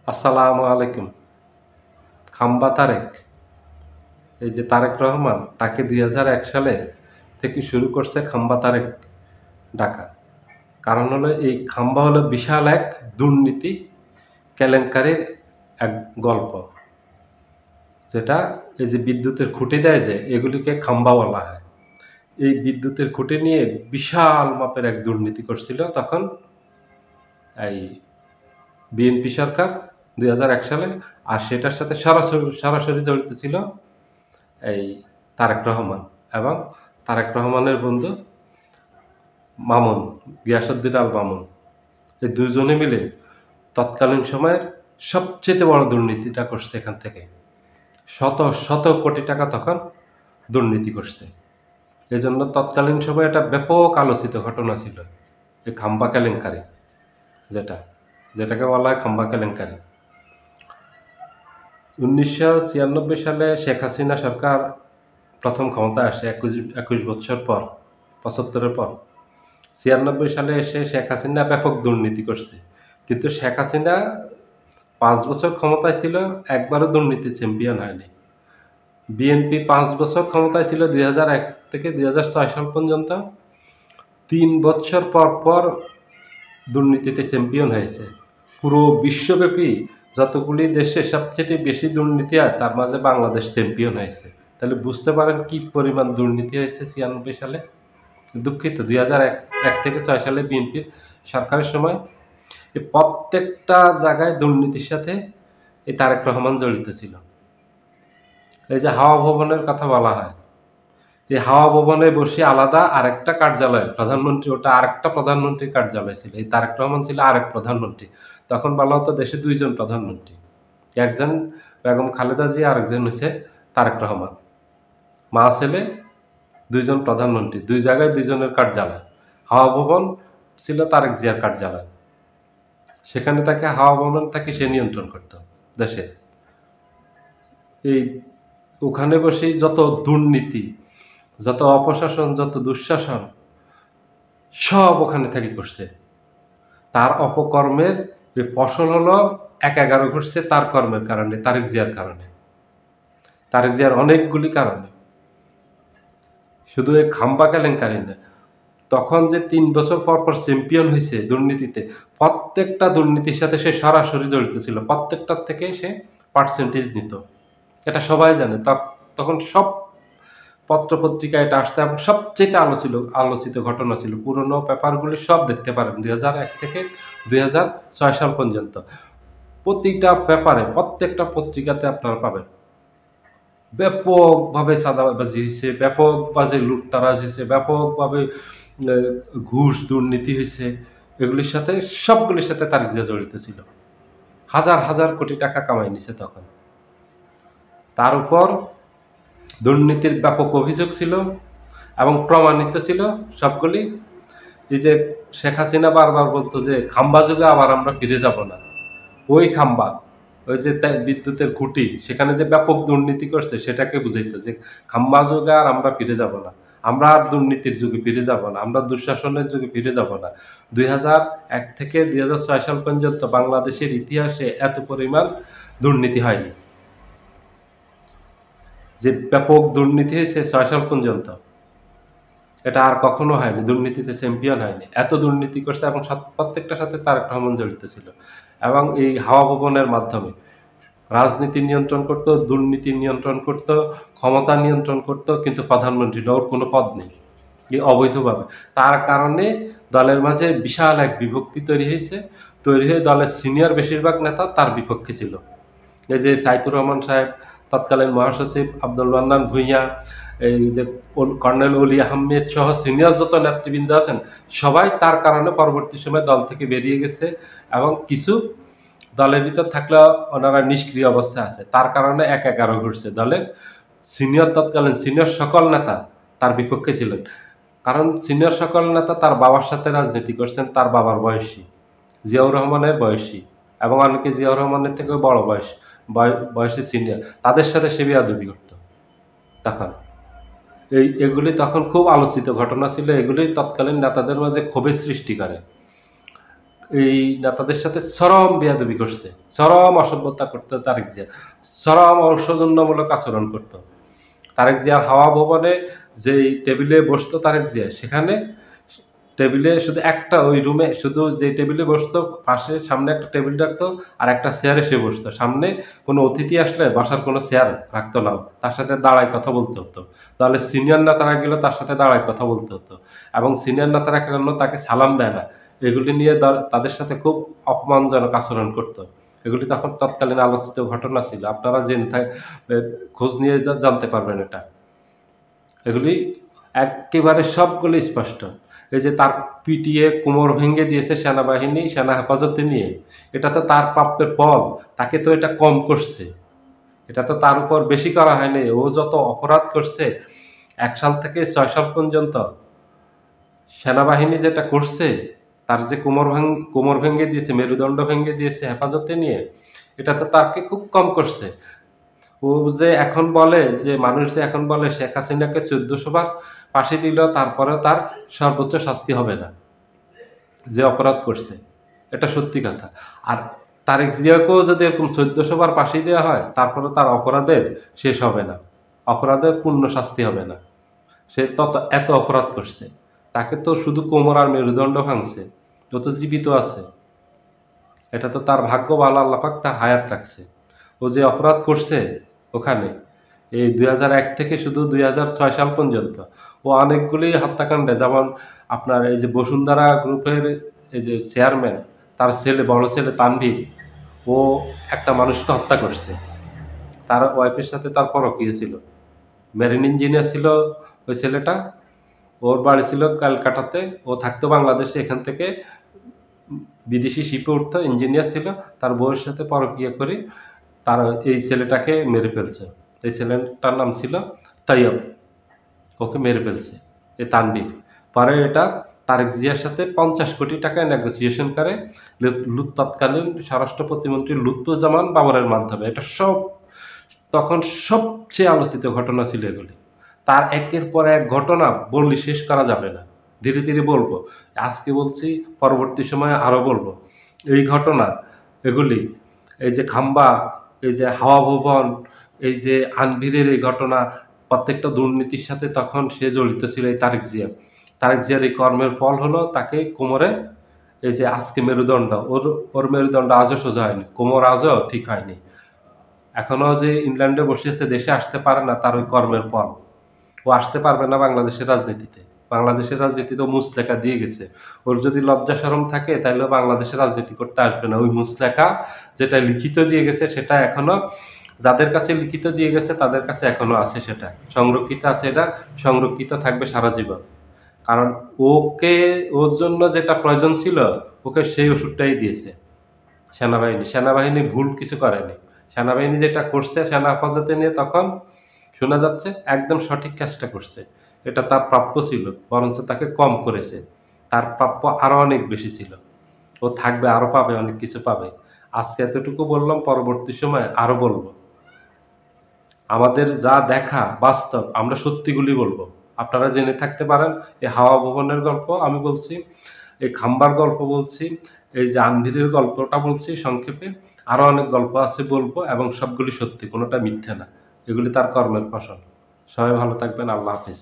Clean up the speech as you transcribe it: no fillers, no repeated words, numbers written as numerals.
আসসালামু আলাইকুম। খাম্বা তারেক, এই যে তারেক রহমান, তাকে ২০০১ সালে থেকে শুরু করছে খাম্বা তারেক ডাকা। কারণ হলো এই খাম্বা হলো বিশাল এক দুর্নীতি কেলেঙ্কারির এক গল্প। যেটা এই যে বিদ্যুতের খুঁটি দেয় যে এগুলিকে খাম্বা বলা হয়। এই বিদ্যুতের খুঁটি নিয়ে বিশাল মাপের এক দুর্নীতি করছিল তখন এই বিএনপি সরকার ২০০১ সালে। আর সেটার সাথে সরাসরি জড়িত ছিল এই তারেক রহমান এবং তারেক রহমানের বন্ধু মামুন, গিয়াসউদ্দিন আল মামুন। এই দুজনে মিলে তৎকালীন সময়ের সবচেয়ে বড় দুর্নীতিটা করছে এখান থেকে। শত শত কোটি টাকা তখন দুর্নীতি করছে। এজন্য তৎকালীন সময়ে একটা ব্যাপক আলোচিত ঘটনা ছিল এই খাম্বা কেলেঙ্কারি, যেটা যেটাকে বলা হয় খাম্বা কেলেঙ্কারি। ১৯৯৬ সালে শেখ হাসিনা সরকার প্রথম ক্ষমতায় আসে ২১ বছর পর, ৭৫-এর পর। ৯৬ সালে এসে শেখ হাসিনা ব্যাপক দুর্নীতি করছে। কিন্তু শেখ হাসিনা ৫ বছর ক্ষমতায় ছিল, একবারও দুর্নীতির চ্যাম্পিয়ন হয়নি। বিএনপি ৫ বছর ক্ষমতায় ছিল ২০০১ থেকে ২০০৬ সাল পর্যন্ত। ৩ বছর পর পর দুর্নীতিতে চ্যাম্পিয়ন হয়েছে। পুরো বিশ্বব্যাপী যতগুলি দেশে সবচেয়ে বেশি দুর্নীতি হয় তার মাঝে বাংলাদেশ চ্যাম্পিয়ন হয়েছে। তাহলে বুঝতে পারেন কি পরিমাণ দুর্নীতি হয়েছে ৯৬ সালে। দুঃখিত, ২০০১ থেকে ৬ সালে বিএনপির সরকারের সময় এই প্রত্যেকটা জায়গায় দুর্নীতির সাথে এই তারেক রহমান জড়িত ছিল। এই যে হাওয়া ভবনের কথা বলা হয়, এই হাওয়া ভবনে বসে আলাদা আরেকটা কার্যালয়, প্রধানমন্ত্রী, ওটা আরেকটা প্রধানমন্ত্রীর কার্যালয় ছিল। এই তারেক রহমান ছিল আরেক প্রধানমন্ত্রী। তখন বলা হতো দেশে ২ জন প্রধানমন্ত্রী। একজন বেগম খালেদা জিয়া, আরেকজন হচ্ছে তারেক রহমান। মা ছেলে ২ জন প্রধানমন্ত্রী, ২ জায়গায় ২ জনের কার্যালয়। হাওয়া ভবন ছিল তারেক জিয়ার কার্যালয়। সেখানে তাকে হাওয়া ভবন থেকে সে নিয়ন্ত্রণ করত দেশে। এই ওখানে বসেই যত দুর্নীতি, যত অপশাসন, যত দুঃশাসন সব ওখানে থেকে করছে। তার অপকর্মের ফসল হলো ১/১১ ঘটছে তার কর্মের কারণে, তারেক জিয়ার কারণে। তারেক জিয়ার অনেকগুলি কারণে। শুধু এই খাম্বা কেলেঙ্কারি না। তখন যে ৩ বছর পর পর চ্যাম্পিয়ন হইছে দুর্নীতিতে, প্রত্যেকটা দুর্নীতির সাথে সে সরাসরি জড়িত ছিল। প্রত্যেকটার থেকে সে পার্সেন্টেজ নিত। এটা সবাই জানে। তখন সব পত্র-পত্রিকায় এটা আসতো এবং সবচাইতে আলোচিত ঘটনা ছিল। পুরনো পেপারগুলি সব দেখতে পারেন ২০০১ থেকে ২০০৬ সাল পর্যন্ত। প্রতিটা পেপারে, প্রত্যেকটা পত্রিকাতে আপনারা পাবেন। ব্যাপকভাবে চাঁদাবাজি হইছে, ব্যাপকভাবে লুটতারাজ হইছে, ব্যাপকভাবে এ ঘুষ দুর্নীতি হইছে। এগুলির সাথে, সবগুলির সাথে তারেক জিয়া জড়িত ছিল। হাজার হাজার কোটি টাকা কামাই নিছে তখন। তার উপর দুর্নীতির ব্যাপক অভিযোগ ছিল এবং প্রমাণিত ছিল সবগুলি। এই যে শেখ হাসিনা বারবার বলতো যে খাম্বা যুগে আবার আমরা ফিরে যাব না। ওই খাম্বা, ওই যে বিদ্যুতের খুঁটি, সেখানে যে ব্যাপক দুর্নীতি করছে সেটাকে বুঝাইতো যে খাম্বা যুগে আর আমরা ফিরে যাব না। আমরা আর দুর্নীতির যুগে ফিরে যাব না। আমরা দুঃশাসনের যুগে ফিরে যাব না। ২০০১ থেকে ২০০৬ সাল পর্যন্ত বাংলাদেশের ইতিহাসে এত পরিমাণ দুর্নীতি হয়নি। যে ব্যাপক দুর্নীতি হয়েছে ৬ সাল পর্যন্ত, এটা আর কখনো হয়নি। দুর্নীতিতে চ্যাম্পিয়ন হয়নি। এত দুর্নীতি করছে এবং প্রত্যেকটার সাথে তারেক রহমান জড়িত ছিল। এবং এই হাওয়া ভবনের মাধ্যমে রাজনীতি নিয়ন্ত্রণ করত, দুর্নীতি নিয়ন্ত্রণ করত, ক্ষমতা নিয়ন্ত্রণ করত, কিন্তু প্রধানমন্ত্রী না, ওর কোনো পদ নেই। এই অবৈধভাবে। তার কারণে দলের মাঝে বিশাল এক বিভক্তি তৈরি হয়েছে। তৈরি হয়ে দলের সিনিয়র বেশিরভাগ নেতা তার বিপক্ষে ছিল। এই যে সাইফুর রহমান সাহেব, তৎকালীন মহাসচিব আব্দুল মান্নান ভূঁইয়া, এই যে কর্নেল অলি আহমেদ সহ সিনিয়র যত নেতৃবৃন্দ আছেন, সবাই তার কারণে পরবর্তী সময়ে দল থেকে বেরিয়ে গেছে এবং কিছু দলের ভিতর থাকলেও ওনারা নিষ্ক্রিয় অবস্থায় আছে। তার কারণে ১/১১ ঘটছে। দলের তৎকালীন সিনিয়র সকল নেতা তার বিপক্ষে ছিলেন। কারণ সিনিয়র সকল নেতা তার বাবার সাথে রাজনীতি করছেন, তার বাবার বয়সী, জিয়াউর রহমানের বয়সী এবং অনেকে জিয়াউর রহমানের থেকেও বড় বয়সী সিনিয়র। তাদের সাথে সে বেয়াদবি করত তখন। এগুলি তখন খুব আলোচিত ঘটনা ছিল। এগুলি তৎকালীন নেতাদের মাঝে ক্ষোভের সৃষ্টি করে। এই নেতাদের সাথে চরম বেয়াদবি করছে, চরম অসভ্যতা করতো তারেক জিয়া, চরম অসৌজন্যমূলক আচরণ করতো। তারেক জিয়ার হাওয়া ভবনে যেই টেবিলে বসতো তারেক জিয়া, সেখানে টেবিলে শুধু একটা, ওই রুমে শুধু যে টেবিলে বসতো পাশে সামনে একটা টেবিল রাখতো, আর একটা চেয়ারে সে বসতো। সামনে কোনো অতিথি আসলে বসার কোনো চেয়ার রাখতো না, তার সাথে দাঁড়ায় কথা বলতে হতো। তাহলে সিনিয়র নেতারা গেলে তার সাথে দাঁড়ায় কথা বলতে হতো, এবং সিনিয়র নেতারা কেন তাকে সালাম দেয় না, এগুলি নিয়ে তাদের সাথে খুব অপমানজনক আচরণ করতো। এগুলি তখন তৎকালীন আলোচিত ঘটনা ছিল, আপনারা জেনে খোঁজ নিয়ে জানতে পারবেন এটা। এগুলি এক্কেবারে সবগুলি স্পষ্ট। এই যে তার পিটিয়ে কোমর ভেঙে দিয়েছে সেনাবাহিনী সেনা হেফাজতে নিয়ে, এটা তো তার প্রাপ্যের ফল। তাকে তো এটা কম করছে, এটা তো তার উপর বেশি করা হয়নি। ও যত অপরাধ করছে ১ সাল থেকে ৬ সাল পর্যন্ত, সেনাবাহিনী যেটা করছে, তার যে কোমর ভেঙে দিয়েছে, মেরুদণ্ড ভেঙে দিয়েছে হেফাজতে নিয়ে, এটা তো তাকে খুব কম করছে। ও যে এখন বলে যে, মানুষ যে এখন বলে শেখ হাসিনাকে ১৪০০ বার ফাঁসি দিলেও তারপরেও তার সর্বোচ্চ শাস্তি হবে না, যে অপরাধ করছে। এটা সত্যি কথা। আর তারেক জিয়াকেও যদি এরকম ১৪০০ বার ফাঁসি দেওয়া হয়, তারপরেও তার অপরাধের শেষ হবে না। অপরাধের পূর্ণ শাস্তি হবে না। সে এত অপরাধ করছে। তাকে তো শুধু কোমর আর মেরুদণ্ড ভাঙছে। ও তো জীবিত আছে। এটা তো তার ভাগ্য ভালো, আল্লাহ পাক তার হায়াত রাখছে। ও যে অপরাধ করছে ওখানে, এই ২০০১ থেকে শুধু ২০০৬ সাল পর্যন্ত, ও অনেকগুলি হত্যাকাণ্ডে, যেমন আপনার এই যে বসুন্ধরা গ্রুপের এই যে চেয়ারম্যান, তার ছেলে, বড় ছেলে তানভীর, ও একটা মানুষকে হত্যা করছে। তার ওয়াইফের সাথে তার পরকীয়া ছিল। মেরিন ইঞ্জিনিয়ার ছিল ওই ছেলেটা। ওর বাড়ি ছিল ক্যালকাটাতে, ও থাকতো বাংলাদেশে। এখান থেকে বিদেশি শিপে উঠতো, ইঞ্জিনিয়ার ছিল। তার বউয়ের সাথে পরকীয়া করে তার এই ছেলেটাকে মেরে ফেলছে। এই ছেলেটার নাম ছিল তৈয়ব। ওকে মেরে ফেলছে এই তানভীর। পরে এটা তারেক জিয়ার সাথে ৫০ কোটি টাকায় নেগোসিয়েশন করে তৎকালীন স্বরাষ্ট্র প্রতিমন্ত্রী লুৎফুজ্জামান বাবরের মাধ্যমে। এটা তখন সবচেয়ে আলোচিত ঘটনা ছিল এগুলি। তার একের পর এক ঘটনা বললে শেষ করা যাবে না। ধীরে, ধীরে বলবো। আজকে বলছি, পরবর্তী সময়ে আরো বলবো। এই ঘটনা, এগুলি, এই যে খাম্বা, এই যে হাওয়া ভবন, এই যে আনভিরের এই ঘটনা, প্রত্যেকটা দুর্নীতির সাথে তখন সে জড়িত ছিল এই তারেক জিয়া। তারেক জিয়ার এই কর্মের ফল হলো তাকে কোমরে এই যে আজকে মেরুদণ্ড, ওর মেরুদণ্ড আজও সোজা হয়নি। কোমর আজও ঠিক হয়নি। এখনো যে ইংল্যান্ডে বসে আছে, দেশে আসতে পারে না, তার ওই কর্মের ফল। ও আসতে পারবে না বাংলাদেশের রাজনীতিতে। বাংলাদেশের রাজনীতিতে ও মুচলেকা দিয়ে গেছে। ওর যদি লজ্জা শরম থাকে তাহলে ও বাংলাদেশে রাজনীতি করতে আসবে না। ওই মুচলেকা যেটা লিখিত দিয়ে গেছে, সেটা এখনো যাদের কাছে লিখিত দিয়ে গেছে তাদের কাছে এখনো আছে, সেটা সংরক্ষিত আছে। এটা সংরক্ষিত থাকবে সারা জীবন। কারণ ওকে, ওর জন্য যেটা প্রয়োজন ছিল, ওকে সেই ওষুধটাই দিয়েছে সেনাবাহিনী ভুল কিছু করেনি। সেনাবাহিনী যেটা করছে সেনা হেফাজতে নিয়ে, তখন শোনা যাচ্ছে একদম সঠিক কাজটা করছে। এটা তার প্রাপ্য ছিল, বরঞ্চ তাকে কম করেছে। তার প্রাপ্য আরো অনেক বেশি ছিল। ও থাকবে, আরো পাবে, অনেক কিছু পাবে। আজকে এতটুকু বললাম, পরবর্তী সময় আরো বলবো। আমাদের যা দেখা বাস্তব, আমরা সত্যিগুলি বলবো। আপনারা জেনে থাকতে পারেন। এই হাওয়া ভবনের গল্প আমি বলছি, এই খাম্বার গল্প বলছি, এই যে আনভিরের গল্পটা বলছি সংক্ষেপে। আরো অনেক গল্প আছে বলবো, এবং সবগুলি সত্যি, কোনোটা মিথ্যে না। এগুলি তার কর্মের ফসল। সবাই ভালো থাকবেন। আল্লাহ হাফেজ।